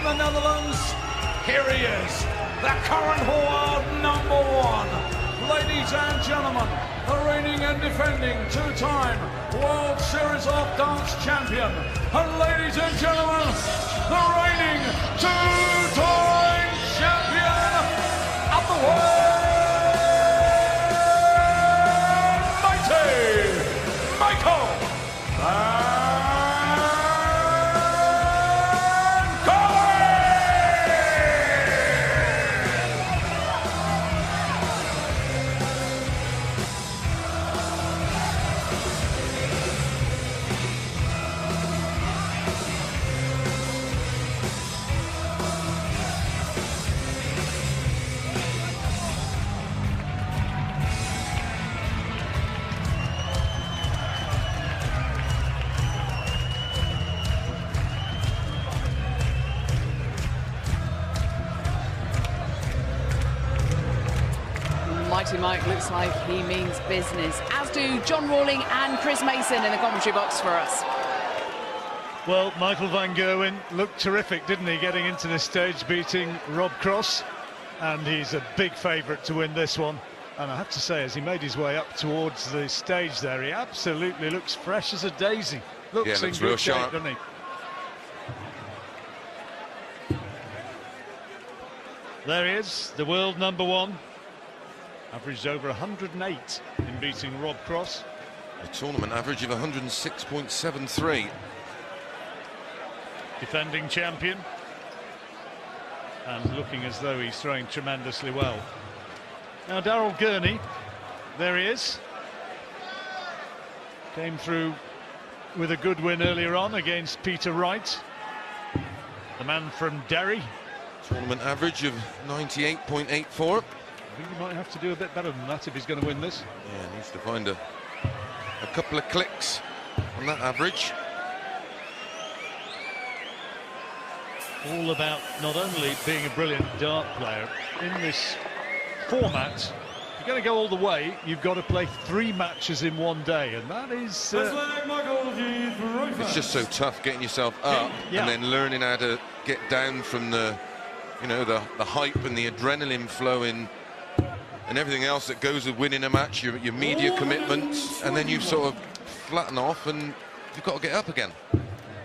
the Netherlands, here he is, the current world #1. Ladies and gentlemen, the reigning and defending two-time World Series of Darts champion. And ladies and gentlemen, the reigning two-time champion of the world, mighty Michael. Mighty Mike looks like he means business, as do John Rawling and Chris Mason in the commentary box for us. Well, Michael van Gerwen looked terrific, didn't he, getting into this stage, beating Rob Cross, and he's a big favourite to win this one. And I have to say, as he made his way up towards the stage there, he absolutely looks fresh as a daisy. Looks in real good shape, sharp, doesn't he? There he is, the world #1. Averaged over 108 in beating Rob Cross. A tournament average of 106.73. Defending champion. And looking as though he's throwing tremendously well. Now Daryl Gurney, there he is. Came through with a good win earlier on against Peter Wright, the man from Derry. Tournament average of 98.84. I think he might have to do a bit better than that if he's going to win this. Yeah, needs to find a couple of clicks on that average. All about not only being a brilliant dart player, in this format, if you're going to go all the way, you've got to play 3 matches in one day, and that is... It's just so tough getting yourself up and then learning how to get down from the, you know, the hype and the adrenaline flowing and everything else that goes with winning a match, your media commitments, and then you sort of flatten off and you've got to get up again.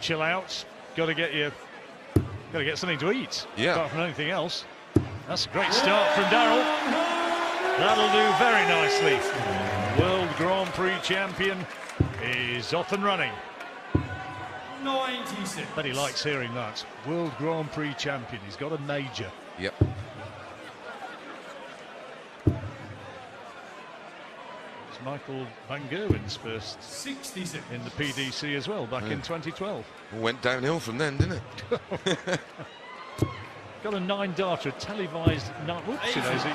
Chill out, got to get something to eat, apart from anything else. That's a great start from Daryl. That'll do very nicely. World Grand Prix champion is off and running. 96. But he likes hearing that. World Grand Prix champion, he's got a major. Yep. Michael van Gerwen's first 66 in the PDC as well, back in 2012. Went downhill from then, didn't it? Got a 9-darter, televised... Whoops, you know, he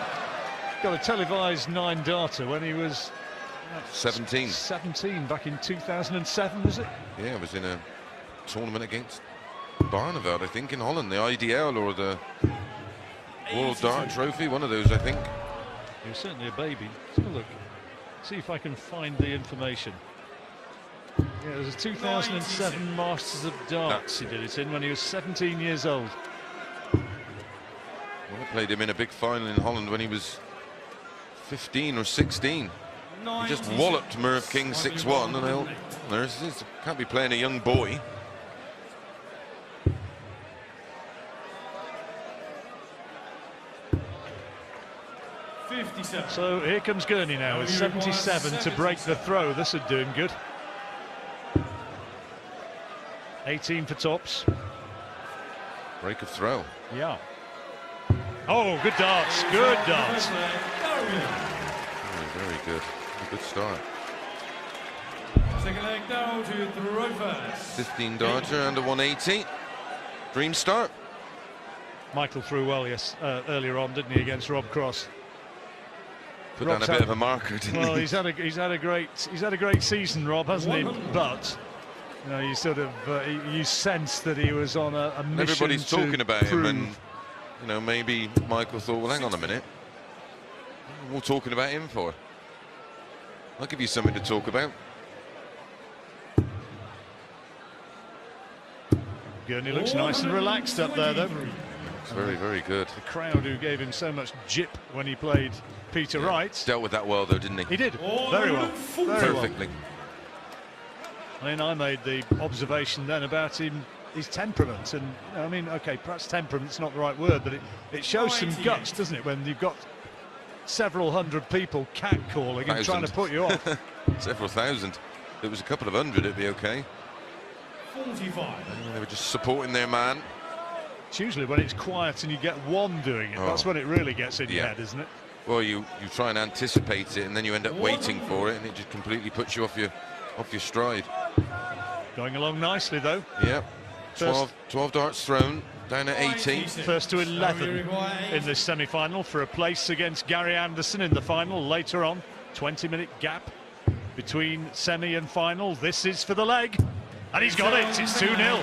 got a televised 9-darter when he was... 17. 17, back in 2007, was it? Yeah, it was in a tournament against Barneveld, I think, in Holland, the IDL or the World Dart Trophy, one of those, I think. He was certainly a baby. Let's have a look. See if I can find the information. Yeah, it was a 2007 Masters of Darts he did it in when he was 17 years old. Well, I played him in a big final in Holland when he was 15 or 16. He just walloped Merv King 6-1, and can't be playing a young boy. So here comes Gurney now with 77 to break the throw. This would do him good. 18 for tops. Break of throw. Yeah. Oh, good darts. Good darts. Very good. A good start. Second leg down to throw first. 15 darter and a 180. Dream start. Michael threw well, yes, earlier on, didn't he, against Rob Cross? Put down a bit of a marker, didn't he? Well, he's had a great season, Rob, hasn't he? But you know, you sort of you sense that he was on a mission. Everybody's talking about prove. him, and you know, maybe Michael thought, well, hang on a minute, what are we all talking about him for? I'll give you something to talk about. Gurney looks nice and relaxed up there, though. It's very, very good. The crowd who gave him so much jip when he played Peter Wright. Dealt with that well, though, didn't he? He did, very well. Perfectly. I mean, I made the observation then about his temperament, and I mean, okay, perhaps temperament's not the right word, but it shows some guts, doesn't it, when you've got several hundred people catcalling and trying to put you off. Several thousand. If it was a couple of hundred, it'd be okay. 45. They were just supporting their man. It's usually when it's quiet and you get one doing it, that's when it really gets in your head, isn't it? Well, you try and anticipate it, and then you end up waiting for it, and it just completely puts you off your stride. Going along nicely, though. Yeah. 12 darts thrown, down at 18. First to 11 in this semi-final for a place against Gary Anderson in the final later on. 20-minute gap between semi and final. This is for the leg. And he's got it. It's 2-0.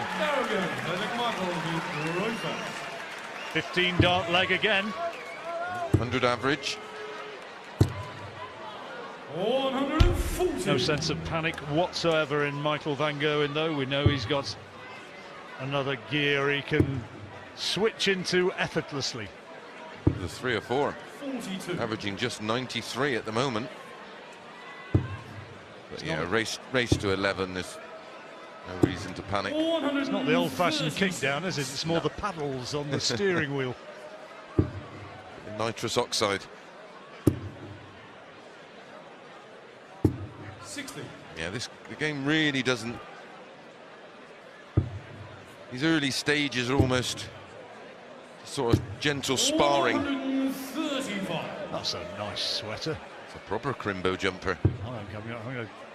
15 dart leg again. 100 average. 140. No sense of panic whatsoever in Michael van Gerwen, though. We know he's got another gear he can switch into effortlessly. The 3 or 4. 42. Averaging just 93 at the moment. But yeah, race to 11. There's no reason to panic. It's not the old-fashioned kick down, is it? It's more the paddles on the steering wheel. Nitrous oxide. 60. Yeah, the game really doesn't. These early stages are almost sort of gentle sparring. 135. That's a nice sweater. It's a proper crimbo jumper.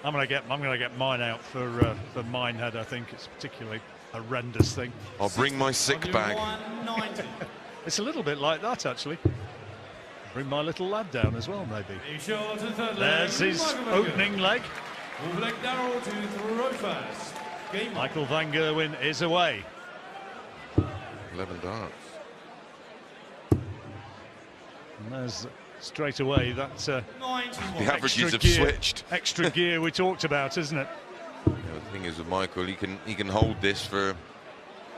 I'm going to get mine out for Minehead. I think it's a particularly horrendous thing. I'll bring my sick bag. 190. It's a little bit like that, actually. Bring my little lad down as well, maybe. There's his opening leg. Daryl to throw first. Michael van Gerwen is away. 11 darts. And there's straight away that The averages have switched. Extra gear we talked about, isn't it? Yeah, the thing is with Michael, he can hold this for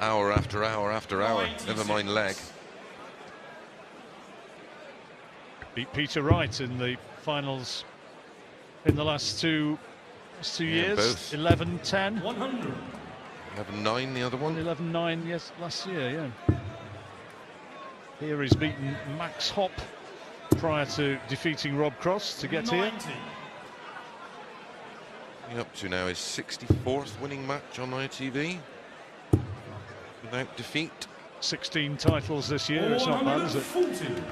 hour after hour after hour. 96. Never mind leg. Beat Peter Wright in the finals in the last two years. Both. 11-10. 100. 11-9 the other one. 11-9, yes, last year, yeah. Here he's beaten Max Hopp prior to defeating Rob Cross to get 90. here. Up to now his 64th winning match on ITV without defeat. 16 titles this year, it's not bad, is it? 140.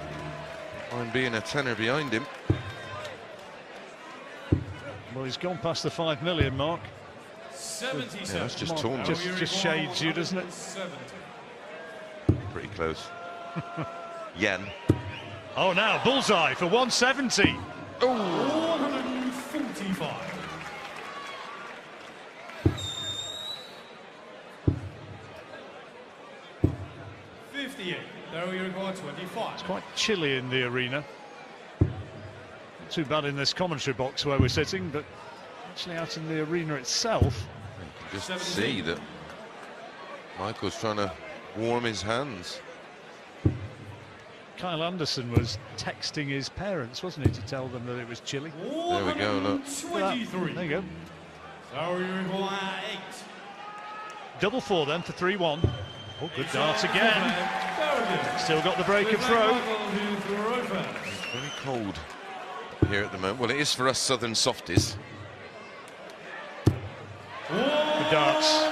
I'm being a tenner behind him. Well, he's gone past the 5 million mark. 77. Yeah, that's just torn. Just shades you, doesn't it? 70. Pretty close. Yen. Oh, now bullseye for 170. Oh. 145. There we record 25. It's quite chilly in the arena. Not too bad in this commentary box where we're sitting, but actually out in the arena itself. You can just see that Michael's trying to warm his hands. Kyle Anderson was texting his parents, wasn't he, to tell them that it was chilly. There we go, look. 23. There you go. So we record 8. Double for them for 3-1. Oh, good dart again. Still got the break and throw. It's very cold here at the moment. Well, it is for us southern softies. Good darts.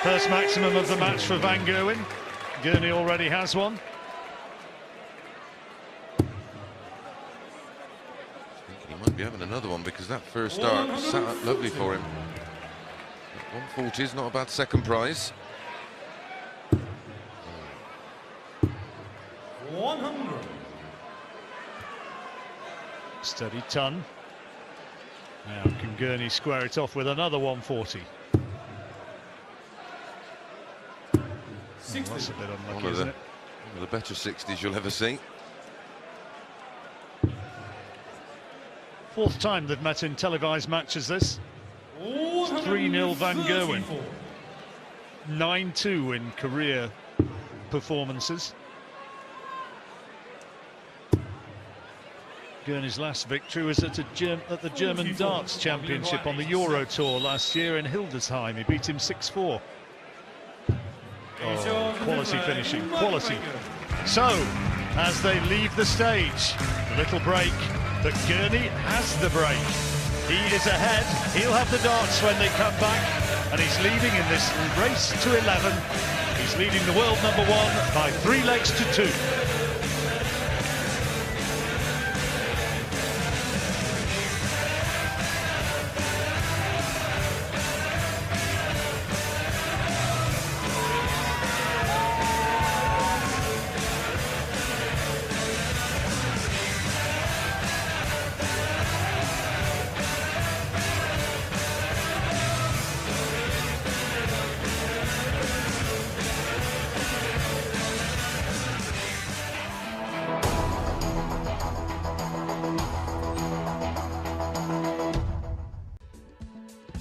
First maximum of the match for van Gerwen. Gurney already has one. He might be having another one because that first dart sat up lovely for him. 140 is not a bad second prize. 100. Steady ton. Now can Gurney square it off with another 140? 60. That's a bit unlucky, One isn't it? of the better 60s you'll ever see. Fourth time they've met in televised matches this. 3-0 van Gerwen. 9-2 in career performances. Gurney's last victory was at the German Darts Championship on the Euro Tour last year in Hildesheim. He beat him 6-4. Oh, quality finishing, quality. So, as they leave the stage, a little break, but Gurney has the break. He is ahead, he'll have the darts when they come back, and he's leading in this race to 11. He's leading the world #1 by 3 legs to 2.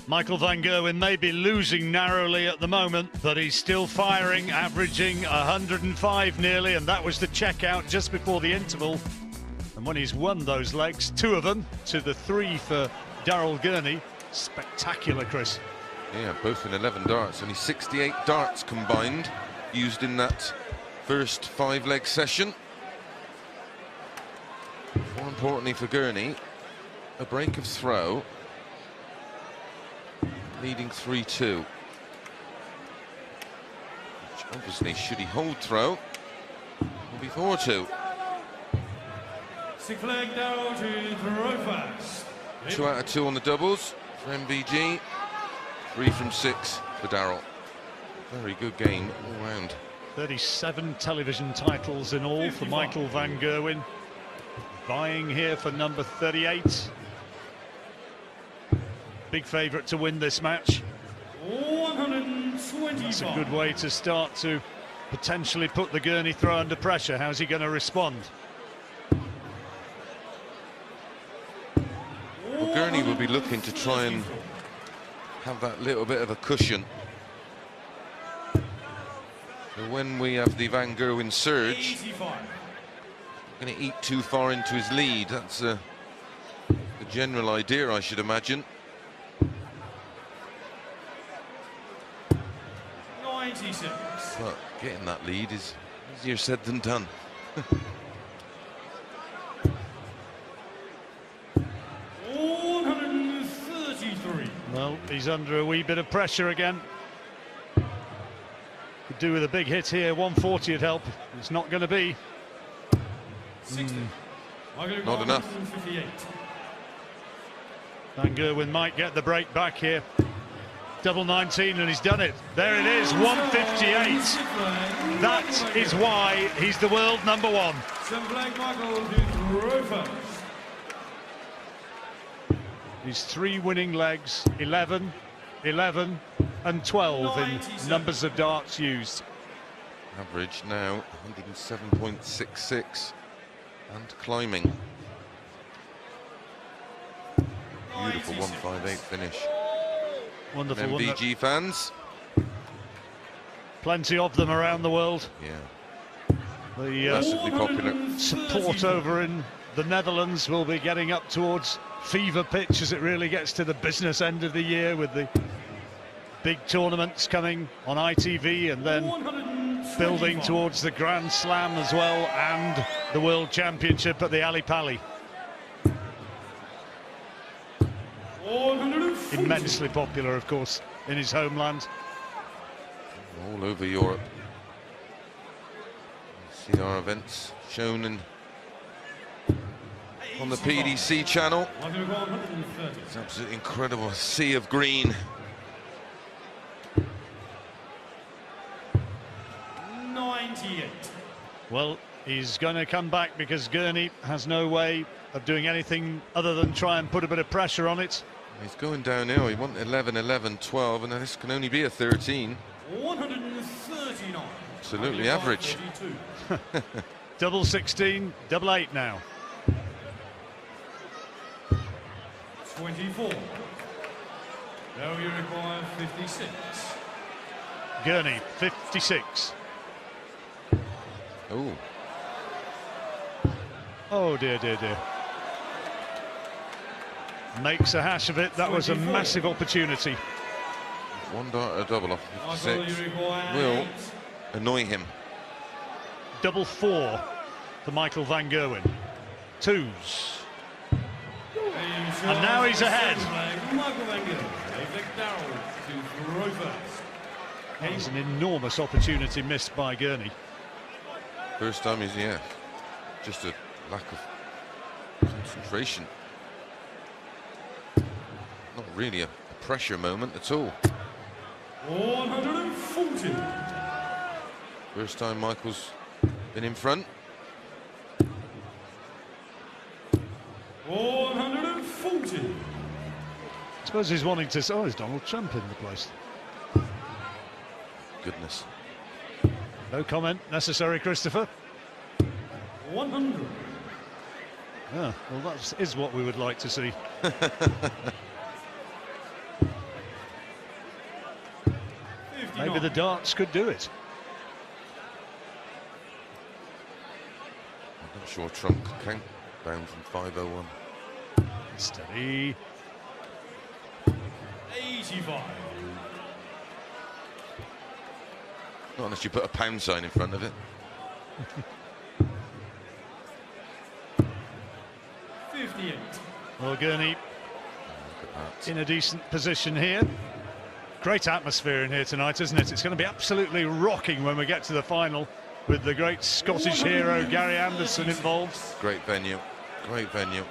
Michael van Gerwen may be losing narrowly at the moment, but he's still firing, averaging 105 nearly, and that was the checkout just before the interval. And when he's won those legs, 2 of them, to the 3 for Daryl Gurney, spectacular, Chris. Yeah, both in 11 darts, only 68 darts combined, used in that first 5-leg session. More importantly for Gurney, a break of throw, leading 3-2. Which obviously, should he hold throw, will be 4-2. 6th leg, Daryl to throw first. 2 out of 2 on the doubles for MVG, 3 from 6 for Daryl. Very good game all round. 37 television titles in all for Michael van Gerwen, vying here for number 38. Big favourite to win this match. 125. That's a good way to start to potentially put the Gurney throw under pressure. How's he going to respond? Well, Gurney will be looking to try and have that little bit of a cushion. So when we have the Van Gerwen surge, going to eat too far into his lead. That's the general idea, I should imagine. 96. But getting that lead is easier said than done. 133. Well, he's under a wee bit of pressure again. Could do with a big hit here. 140 would help. It's not going to be. 60. Not enough. Van Gerwen might get the break back here. Double 19, and he's done it. There it is, 158. That is why he's the world #1. 7th leg, Michael to throw first. His 3 winning legs, 11, 11 and 12 in numbers of darts used. Average now 107.66 and climbing. Beautiful 158 finish. Wonderful. MVG fans. Plenty of them around the world. Yeah. The massively popular. Support over in the Netherlands will be getting up towards fever pitch as it really gets to the business end of the year, with the big tournaments coming on ITV and then building towards the Grand Slam as well, and the World Championship at the Ali Pali. Immensely popular, of course, in his homeland. All over Europe. See our events shown on the PDC channel. It's absolutely incredible. A sea of green. 98. Well, he's going to come back because Gurney has no way of doing anything other than try and put a bit of pressure on it. He's going downhill. He wants 11, 11, 12, and this can only be a 13. 139. Absolutely average. Double 16, double 8 now. 24. Now you require 56. Gurney, 56. Oh. Oh dear, dear, dear. Makes a hash of it. That was a massive opportunity. One dart, a double off 56 will annoy him. Double 4 for Michael van Gerwen. Twos. And now he's ahead. That was an enormous opportunity missed by Gurney. First time he's, yeah, just a lack of concentration. Not really a pressure moment at all. 140. First time Michael's been in front. 140. I suppose he's wanting to. Oh, there's Donald Trump in the place. Goodness. No comment necessary, Christopher. 100. Yeah, well, that is what we would like to see. Maybe the darts could do it. I'm not sure Trump can count down from 501. Steady. 85. Not unless you put a pound sign in front of it. 58. Well, Gurney in a decent position here. Great atmosphere in here tonight, isn't it? It's going to be absolutely rocking when we get to the final with the great Scottish hero Gary Anderson involved. Great venue. Great venue.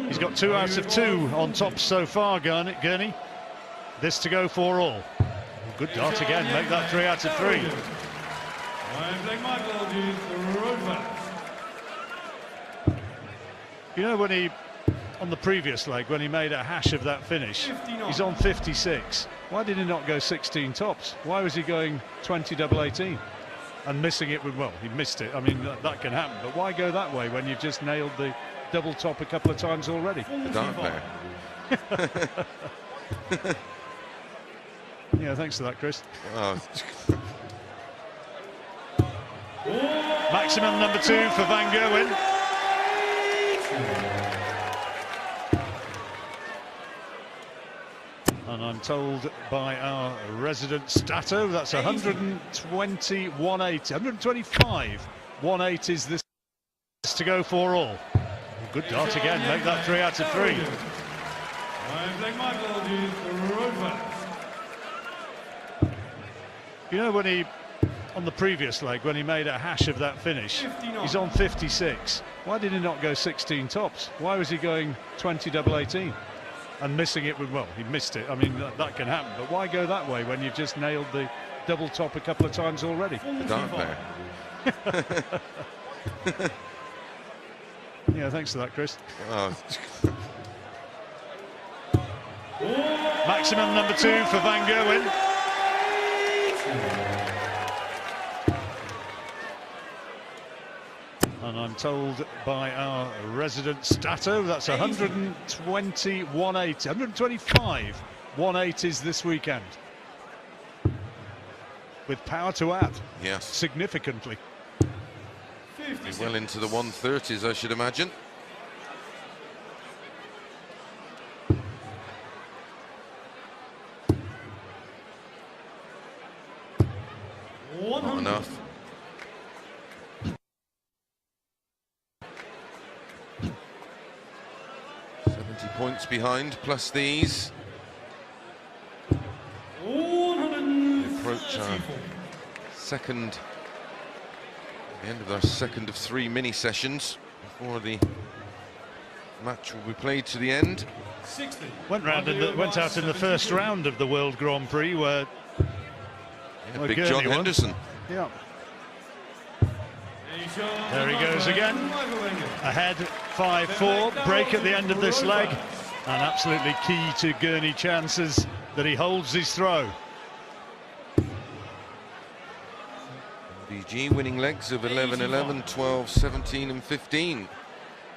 He's got 2 out of 2 on top so far, Gurney. This to go for all. Good dart again, make that 3 out of 3. You know, when he, on the previous leg, when he made a hash of that finish, he's on 56. Why did he not go 16 tops? Why was he going 20 double 18 and missing it with, well, he missed it. I mean, that can happen, but why go that way when you've just nailed the double top a couple of times already? The dart player. Yeah, thanks for that, Chris. Oh. Maximum number 2 for Van Gerwen. And I'm told by our resident stato that's 120, 180, 125. 180 is this to go for all. Good dart again, make that 3 out of 3. You know, when he, on the previous leg, when he made a hash of that finish, he's on 56. Why did he not go 16 tops? Why was he going 20 double 18 and missing it with, well, he missed it. I mean, that can happen, but why go that way when you've just nailed the double top a couple of times already? The dart player. Yeah, thanks for that, Chris. Oh. Maximum number 2 for Van Gerwen. And I'm told by our resident stato that's 120, 180, 125. 180 is this weekend. With power to add. Yes. Significantly. Well into the 130s, I should imagine. Not enough. Points behind, plus these. We approach our second, the end of our second of 3 mini sessions before the match will be played to the end. Went out in the first round of the World Grand Prix where big Gurney John Henderson. Yeah. There he goes again. Ahead 5-4. Break at the end of this leg. And absolutely key to Gurney chances that he holds his throw. BG winning legs of 11-11, 12, 17 and 15.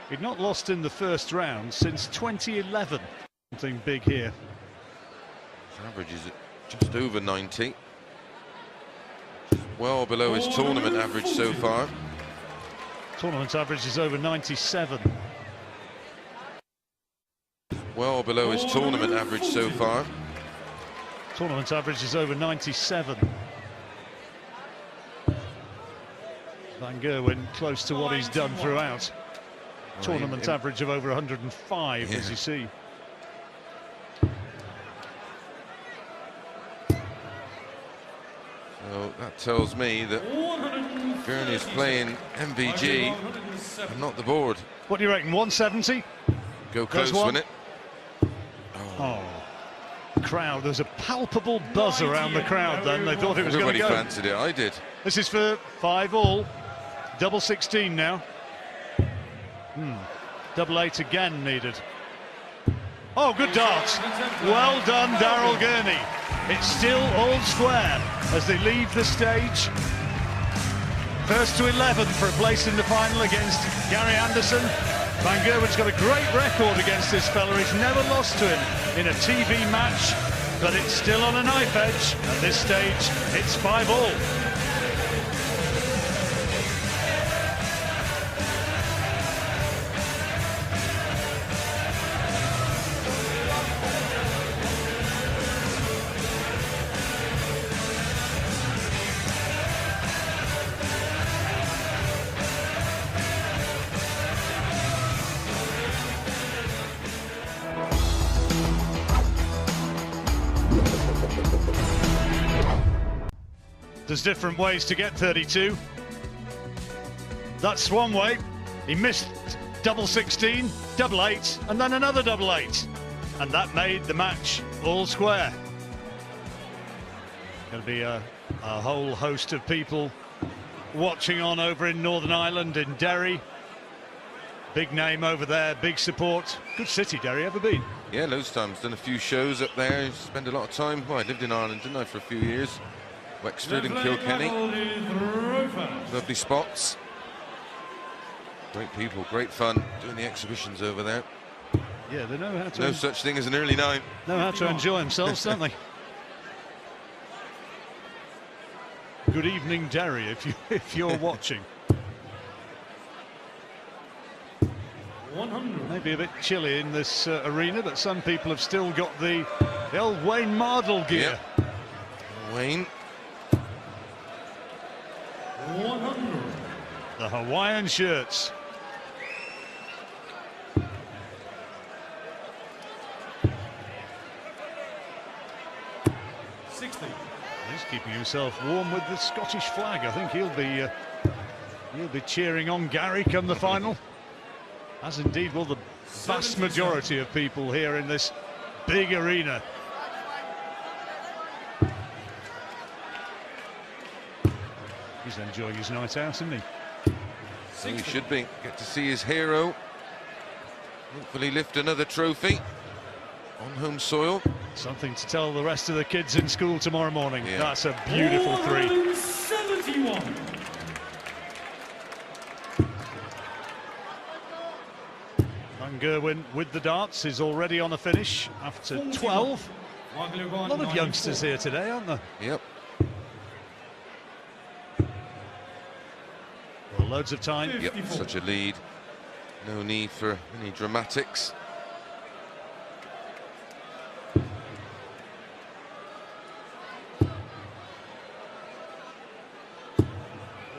He'd not lost in the first round since 2011. Something big here. His average is just over 90. Well below his tournament average so far. Tournament average is over 97. Well below his tournament average so far. Tournament average is over 97. Van Gerwen close to what he's done throughout. Tournament average of over 105, as you see. So that tells me that Gurney's playing MVG and not the board. What do you reckon, 170? Go close, wouldn't it? Oh. Crowd, there's a palpable buzz around the crowd then. They thought it was going to go. Everybody fancied it, I did. This is for 5-all. Double 16 now. Double 8 again needed. Oh, good darts. Well done, Daryl Gurney. It's still all square as they leave the stage. First to 11 for a place in the final against Gary Anderson. Van Gerwen's got a great record against this fella. He's never lost to him in a TV match, but it's still on a knife edge. At this stage, it's 5-all. There's different ways to get 32. That's one way. He missed double 16, double 8, and then another double 8. And that made the match all square. Going to be a whole host of people watching on over in Northern Ireland, in Derry. Big name over there, big support. Good city, Derry, ever been? Yeah, loads of times. Done a few shows up there. Spent a lot of time. Well, I lived in Ireland, didn't I, for a few years. Wexford and Kilkenny. Lovely spots. Great people, great fun doing the exhibitions over there. Yeah, they know how to... No such thing as an early night. Know how to enjoy themselves, don't they? Good evening, Derry, if you're watching. 100. Maybe a bit chilly in this arena, but some people have still got the old Wayne Mardle gear. Yep. Wayne. 100. The Hawaiian shirts. He's keeping himself warm with the Scottish flag. I think he'll be cheering on Gary come the final, as indeed will the vast majority of people here in this big arena. He's enjoying his night out, isn't he? So he should be. Get to see his hero hopefully lift another trophy on home soil. Something to tell the rest of the kids in school tomorrow morning. Yeah. That's a beautiful 3. 71. Van Gerwen with the darts is already on a finish after 12. A lot of youngsters here today, aren't there? Yep. Well, loads of time. Yep, such a lead. No need for any dramatics.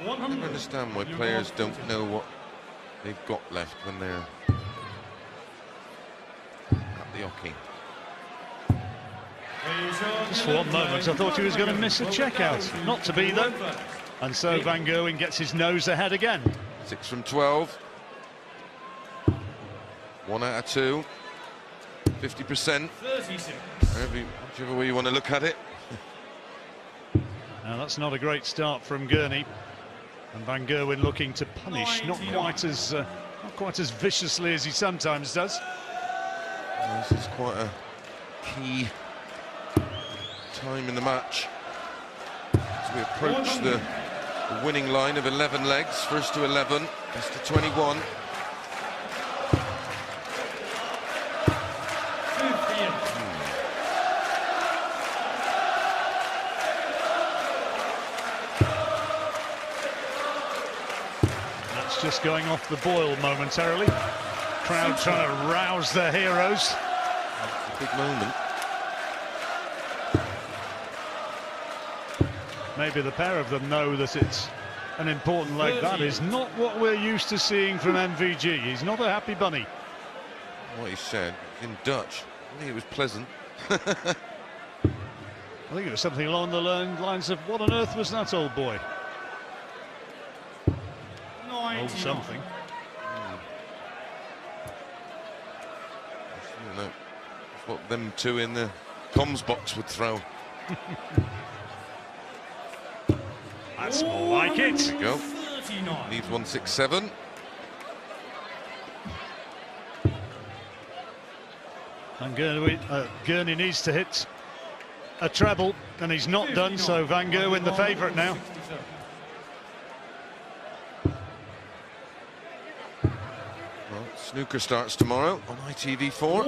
I don't understand why players don't know what they've got left when they're at the hockey. Just for one moment I thought he was going to miss a check-out. Not to be, though. And so Van Gerwen gets his nose ahead again. 6 from 12. 1 out of 2. 50%. Whichever way you want to look at it. Now that's not a great start from Gurney. And Van Gerwen looking to punish, not quite as viciously as he sometimes does. This is quite a key time in the match as we approach the winning line of 11 legs. First to 11, best to 21. just going off the boil momentarily. Crowd trying to rouse their heroes. Big moment. Maybe the pair of them know that it's an important leg. That is not what we're used to seeing from MVG. He's not a happy bunny. What he said in Dutch, I think it was pleasant. I think it was something along the lines of, what on earth was that, old boy? Old something. You know, that's what them two in the comms box would throw. That's more like it. There you go. Leaves 167. And Gurney needs to hit a treble, and he's not done, so Van Gerwen the favourite now. Well, snooker starts tomorrow on ITV4.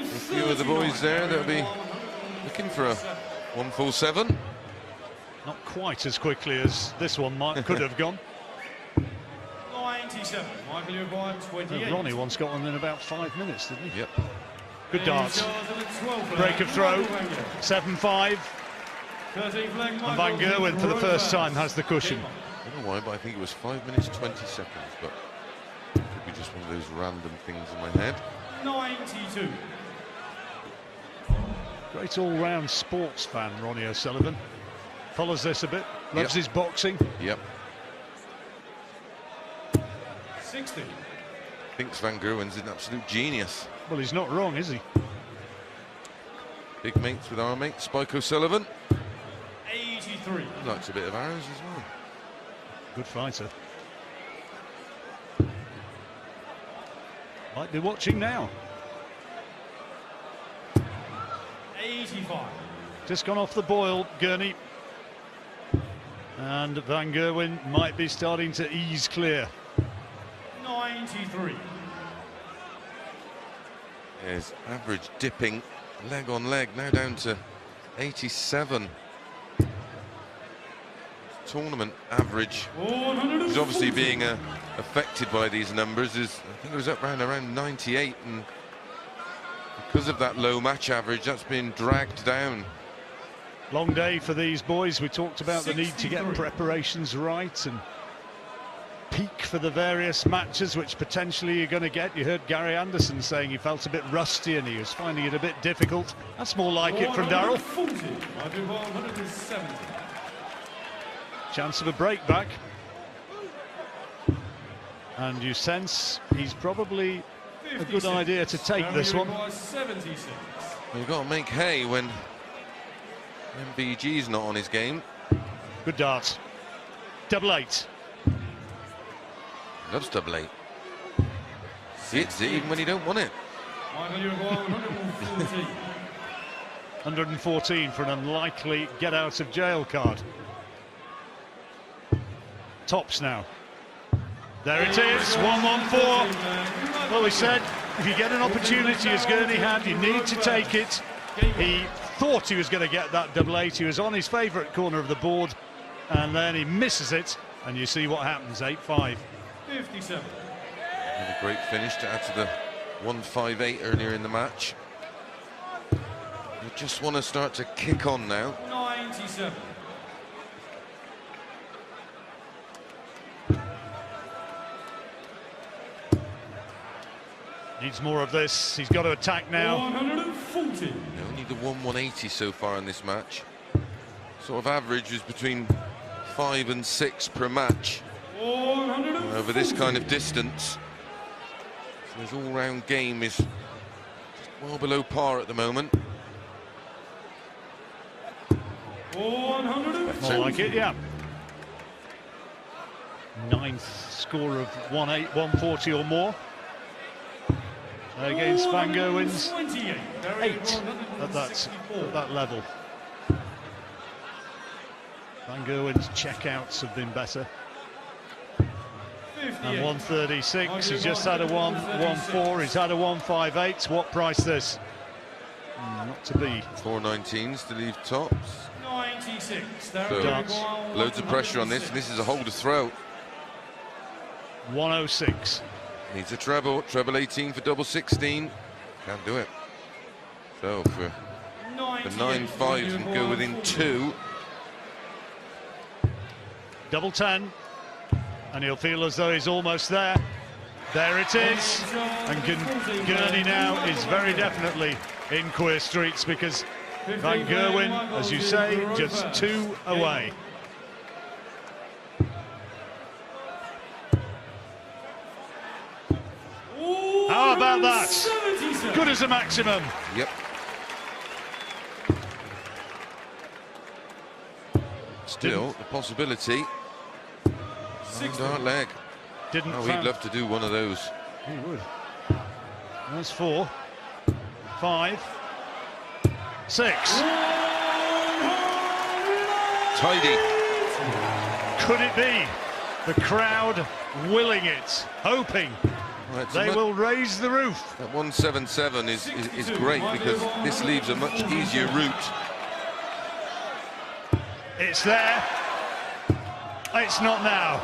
A few of the boys there that'll be looking for a 147. Not quite as quickly as this one could have gone. 97, Michael, you're by 28. Ronnie once got one in about 5 minutes, didn't he? Yep. Good darts. Break of throw. 7-5. And Van Gerwen for the first time has the cushion. I don't know why, but I think it was 5 minutes 20 seconds, but it could be just one of those random things in my head. 92. Great all-round sports fan, Ronnie O'Sullivan. Follows this a bit, loves his boxing. Yep. 60. Thinks Van Gerwen's an absolute genius. Well, he's not wrong, is he? Big mates with our mate, Spike O'Sullivan. 83. He likes a bit of arrows as well. Good fighter. Might be watching now. 85. Just gone off the boil, Gurney. And Van Gerwen might be starting to ease clear. 93. His average dipping leg on leg, now down to 87. Tournament average is obviously being affected by these numbers. I think it was up around 98, and because of that low match average, that's been dragged down. Long day for these boys. We talked about the need to get preparations right and peak for the various matches which potentially you're going to get. You heard Gary Anderson saying he felt a bit rusty and he was finding it a bit difficult. That's more like it from Daryl. Chance of a break back. And you sense he's probably a good idea to take this one. You've got to make hay when MVG's not on his game. Good darts. 8-8. Loves 8-8. Hits it even when you don't want it. 114 for an unlikely get out of jail card. Tops now. There it is, 114. Well, we said if you get an opportunity as Gurney had, you need to take it. He thought he was going to get that 8-8. He was on his favourite corner of the board, and then he misses it, and you see what happens. 8-5. 57. A great finish to add to the 158 earlier in the match. You just want to start to kick on now. 97. Needs more of this. He's got to attack now. 140. Only the 180 so far in this match. Sort of average is between 5 and 6 per match. Over this kind of distance. So his all-round game is just well below par at the moment. More like it, yeah. 9th score of 140 or more. Against Van Gerwen's 8 at that level. Van Gerwen's checkouts have been better. And 136, he's just had a 114, he's had a 158. What price this? Not to be. 419s to leave tops. 96. So loads of pressure on this. This is a hold to throw. 106. Needs a treble, treble 18 for double 16. Can't do it. So for 9-5 and go within 2. Double 10. And he'll feel as though he's almost there. There it is. And Gurney now is very definitely in queer streets because Van Gerwen, as you say, just 2 away. How about that? Good as a maximum. Yep. Still, the possibility. Dart leg. Didn't. Oh, he'd love to do one of those. He would. That's 4, 5, 6. Tidy. Could it be? The crowd willing it, hoping they will raise the roof. That 177 is great because this leaves a much easier route. It's there. It's not now.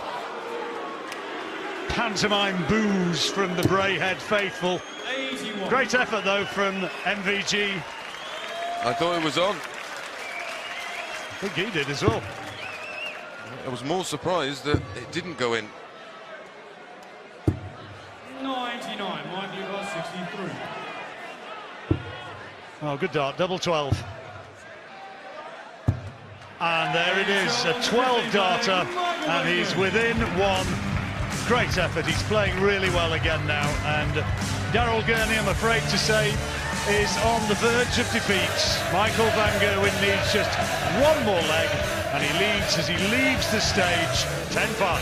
Pantomime boos from the Braehead faithful. Great effort though from MVG. I thought it was on. I think he did as well. I was more surprised that it didn't go in. 99, Mike, you got 63. Oh, good dart, double 12. And there it is, a 12 darter, and he's within 1. Great effort, he's playing really well again now, and Daryl Gurney, I'm afraid to say, is on the verge of defeat. Michael van Gerwen needs just 1 more leg, and he leads as he leaves the stage, 10-5.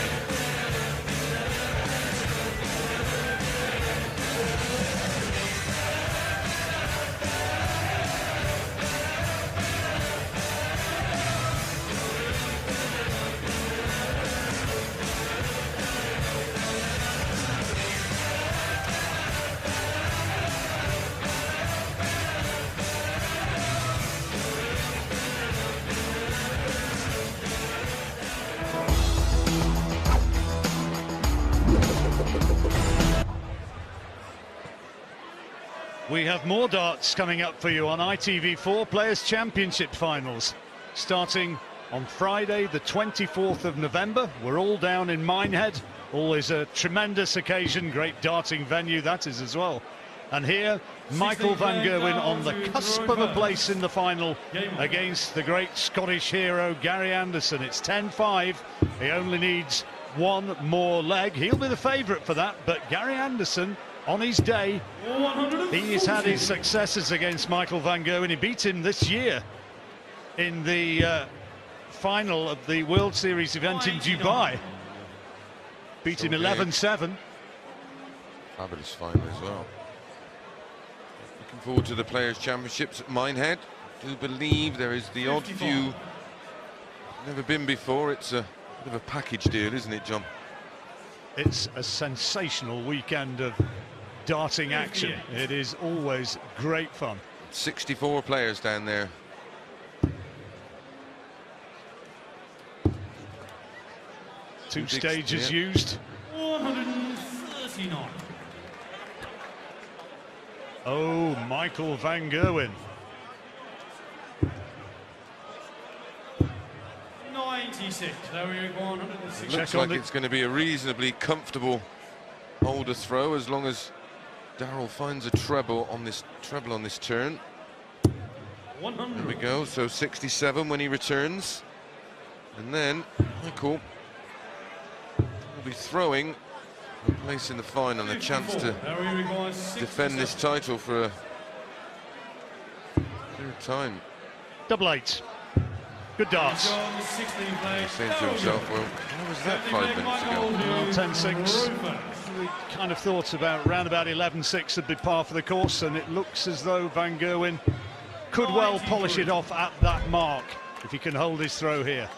We have more darts coming up for you on ITV4 Players' Championship Finals, starting on Friday the 24th of November. We're all down in Minehead. Always a tremendous occasion, great darting venue that is as well. And here, Michael van Gerwen on the cusp of a place in the final against the great Scottish hero Gary Anderson. It's 10-5. He only needs 1 more leg. He'll be the favourite for that, but Gary Anderson, on his day, he's had his successes against Michael van Gerwen. He beat him this year in the final of the World Series event in Dubai. Beat him 11-7. Fabulous final as well. Looking forward to the Players' Championships at Minehead. Do believe there is the odd few. Never been before. It's a bit of a package deal, isn't it, John? It's a sensational weekend of darting action. It is always great fun. 64 players down there. Two stages used. 139. Oh, Michael van Gerwen. 96. There we go. 106. It looks like it's going to be a reasonably comfortable holder throw as long as Daryl finds a treble on this turn. 100. There we go. So 67 when he returns, and then Michael will be throwing a place in the final, a chance to defend this title for a third time. Double 8. Good darts. He's saying to himself, well, how was that 5 minutes ago? 10-6. We kind of thought about round about 11-6 would be par for the course, and it looks as though van Gerwen could well polish it off at that mark if he can hold his throw here.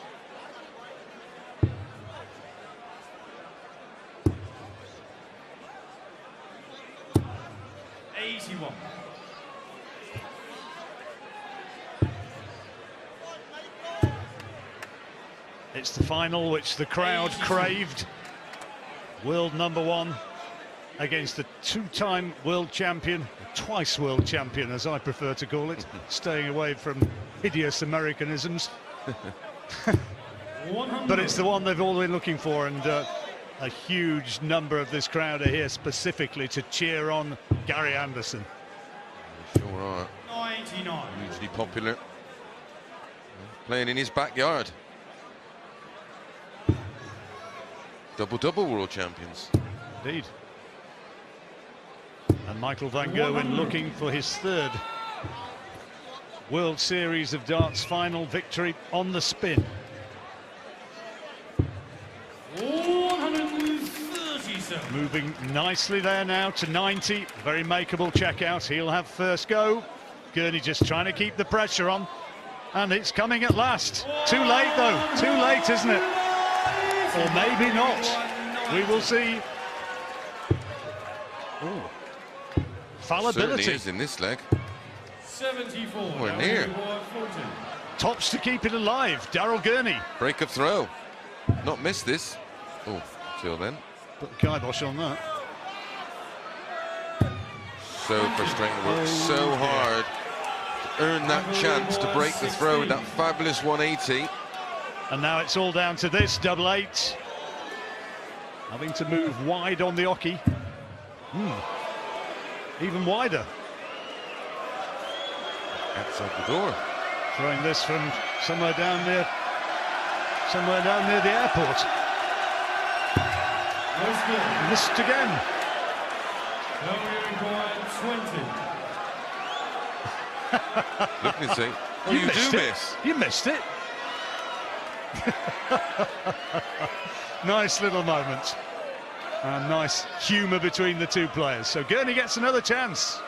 It's the final which the crowd craved. World #1 against a two-time world champion, twice world champion as I prefer to call it, staying away from hideous Americanisms. But it's the one they've all been looking for, and a huge number of this crowd are here specifically to cheer on Gary Anderson. Sure are. 99. Hugely popular. Playing in his backyard. Double world champions. Indeed. And Michael van Gerwen looking for his third World Series of Darts final victory on the spin. 137. Moving nicely there now to 90. Very makeable check out. He'll have first go. Gurney just trying to keep the pressure on. And it's coming at last. Too late though. Too late, isn't it? Or maybe not. We will see. Ooh. Fallibility. Certainly is in this leg. 74. We're near. Tops to keep it alive. Daryl Gurney. Break of throw. Not missed this. Oh, till then. Put the kibosh on that. So frustrating. Worked so hard to earn that chance to break the throw with that fabulous 180. And now it's all down to this double 8. Having to move wide on the oche. Even wider. Outside the door. Throwing this from somewhere down near the airport. Missed again. 20. Look and see. Oh, you do miss. You missed it. Nice little moment. And nice humour between the two players. So Gurney gets another chance.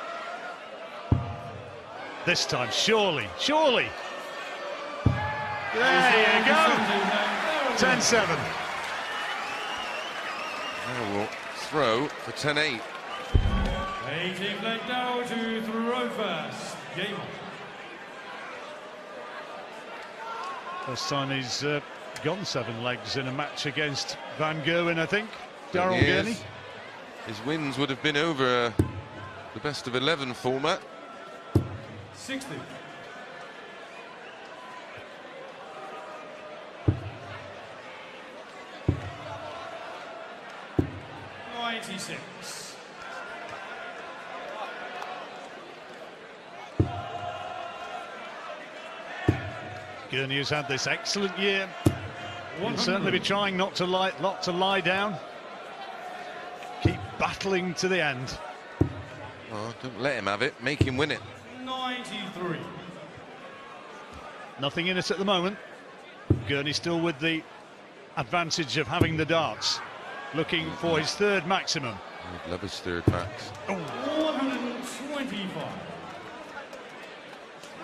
This time, surely. There you go. 10-7. Now we'll throw for 10-8. 18 leg down to throw first. Game on. First time he's gone 7 legs in a match against Van Gerwen, I think. Daryl Gurney. His wins would have been over the best of 11 format. 60. Gurney has had this excellent year. He'll certainly be trying not to lie down. Keep battling to the end. Oh, don't let him have it. Make him win it. 93. Nothing in it at the moment. Gurney still with the advantage of having the darts. Looking for his third maximum. I'd love his third max. 125.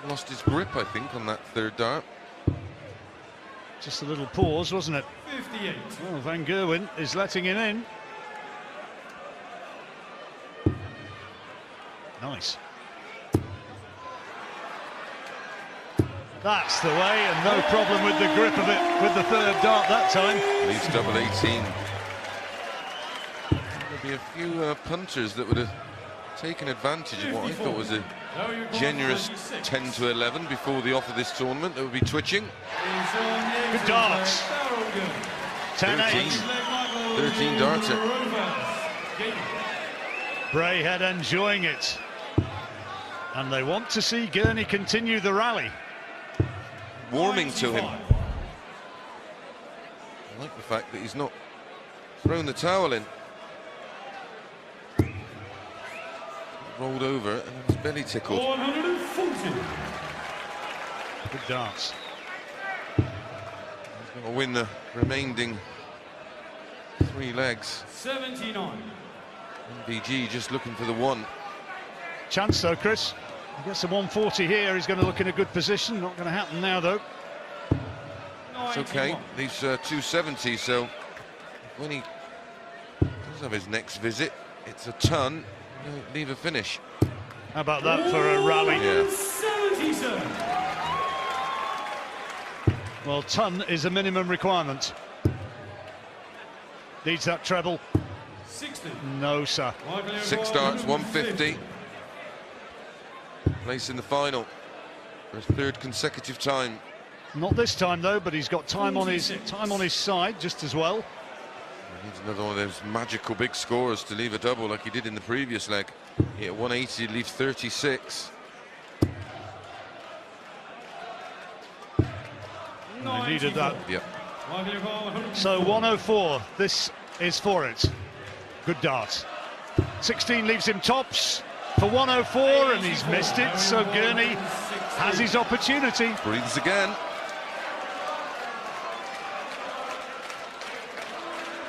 Lost his grip, I think, on that third dart. Just a little pause, wasn't it? 58. Well, Van Gerwen is letting him in. Nice. That's the way, and no problem with the grip of it with the third dart that time. Leaves double 18. There'll be a few punters that would have taken advantage of what I thought was a generous 10-11 before the off of this tournament. That would be twitching. Good darts. 10-8. 13 darter. Braehead enjoying it. And they want to see Gurney continue the rally. Warming to him. I like the fact that he's not thrown the towel in. Rolled over and his belly tickled. 140. Good darts. He's going to win the remaining 3 legs. 79. MVG just looking for the 1. Chance though, Chris. He gets a 140 here. He's going to look in a good position. Not going to happen now though. It's okay. Leaves 270. So when he does have his next visit, it's a ton. He'll leave a finish. How about that for a rally? Yeah. 77. Well, ton is a minimum requirement. Needs that treble. 60. No, sir. 6 darts, 150. Place in the final for his 3rd consecutive time. Not this time though, but he's got time on his side just as well. He needs another one of those magical big scores to leave a double like he did in the previous leg. He hit 180 to leave 36. He needed that. Yep. So 104, this is for it. Good dart. 16 leaves him tops for 104, and he's missed it, so Gurney has his opportunity. Breathes again.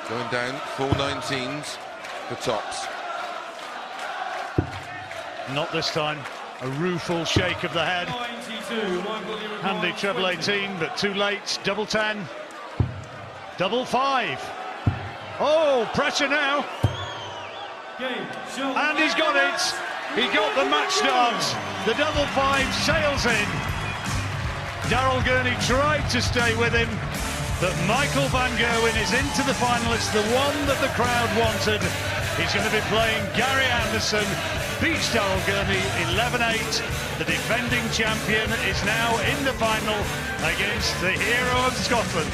Going down, 419s for tops. Not this time. A rueful shake of the head. Handy treble 18, but too late. Double 10. Double 5. Oh, pressure now. And he's got it. He got the match start. The double 5 sails in. Daryl Gurney tried to stay with him, but Michael van Gerwen is into the final. It's the one that the crowd wanted. He's going to be playing Gary Anderson. Beats Daryl Gurney 11-8. The defending champion is now in the final against the hero of Scotland.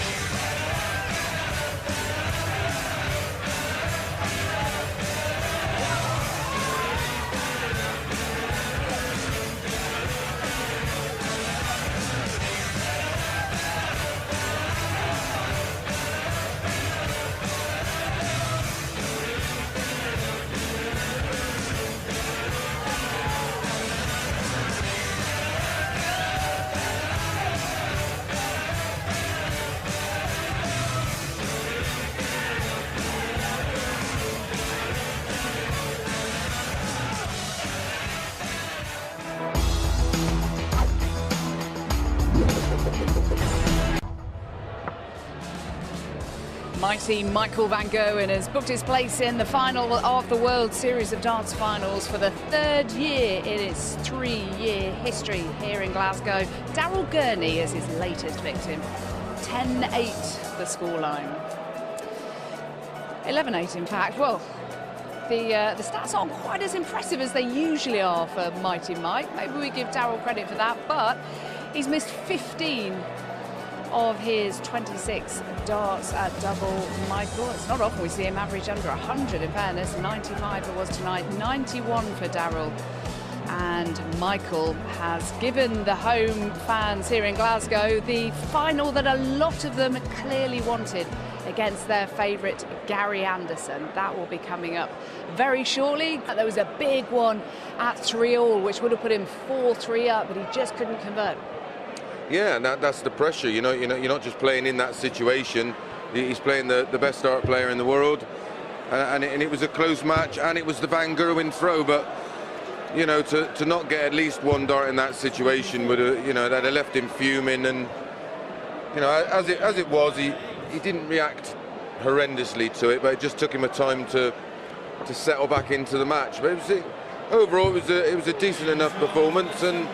Mighty Michael van Gerwen has booked his place in the final of the World Series of Darts Finals for the 3rd year in its 3-year history here in Glasgow. Daryl Gurney is his latest victim. 10-8 the scoreline. 11-8 in fact. Well, the stats aren't quite as impressive as they usually are for Mighty Mike. Maybe we give Daryl credit for that, but he's missed 15 of his 26 darts at double. Michael, it's not often we see him average under 100 in fairness. 95 it was tonight, 91 for Daryl. And Michael has given the home fans here in Glasgow the final that a lot of them clearly wanted against their favourite Gary Anderson. That will be coming up very shortly. There was a big one at 3-all which would have put him 4-3 up, but he just couldn't convert. Yeah, and that's the pressure. You're not just playing in that situation. He's playing the best dart player in the world, and it was a close match, and it was the Van Gerwen throw. But to not get at least one dart in that situation would have, that have left him fuming. And as it was, he didn't react horrendously to it, but it just took him a time to settle back into the match. But overall, it was a decent enough performance. And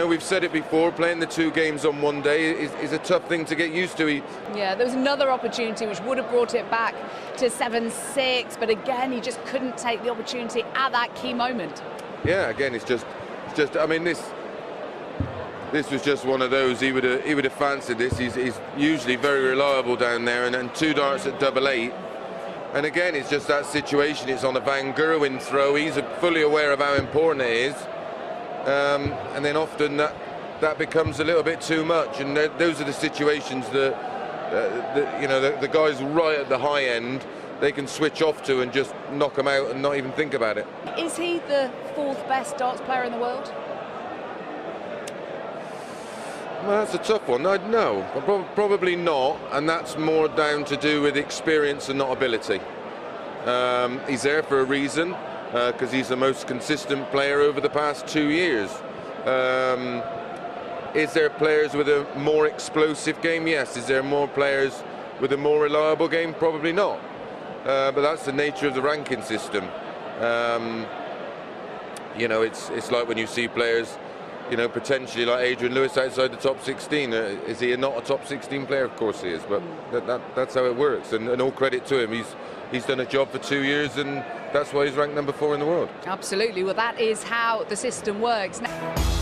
we've said it before, playing the 2 games on one day is a tough thing to get used to. Yeah, there was another opportunity which would have brought it back to 7-6, but again, he just couldn't take the opportunity at that key moment. Yeah, again, it's just. I mean, this was just one of those. He would have fancied this. He's usually very reliable down there, and 2 darts at double 8. And again, it's just that situation. It's on a Van Gerwen throw. He's fully aware of how important it is. And then often that becomes a little bit too much, and those are the situations that the guys right at the high end, they can switch off to and just knock them out and not even think about it. Is he the 4th best darts player in the world? Well, that's a tough one. No, probably not, and that's more down to do with experience and not ability. He's there for a reason. Because he's the most consistent player over the past 2 years. Is there players with a more explosive game? Yes. Is there more players with a more reliable game? Probably not. But that's the nature of the ranking system. It's like when you see players you know, potentially like Adrian Lewis outside the top 16. Is he not a top 16 player? Of course he is, but that's how it works. And all credit to him. He's done a job for 2 years, and that's why he's ranked number 4 in the world. Absolutely. Well, that is how the system works. Now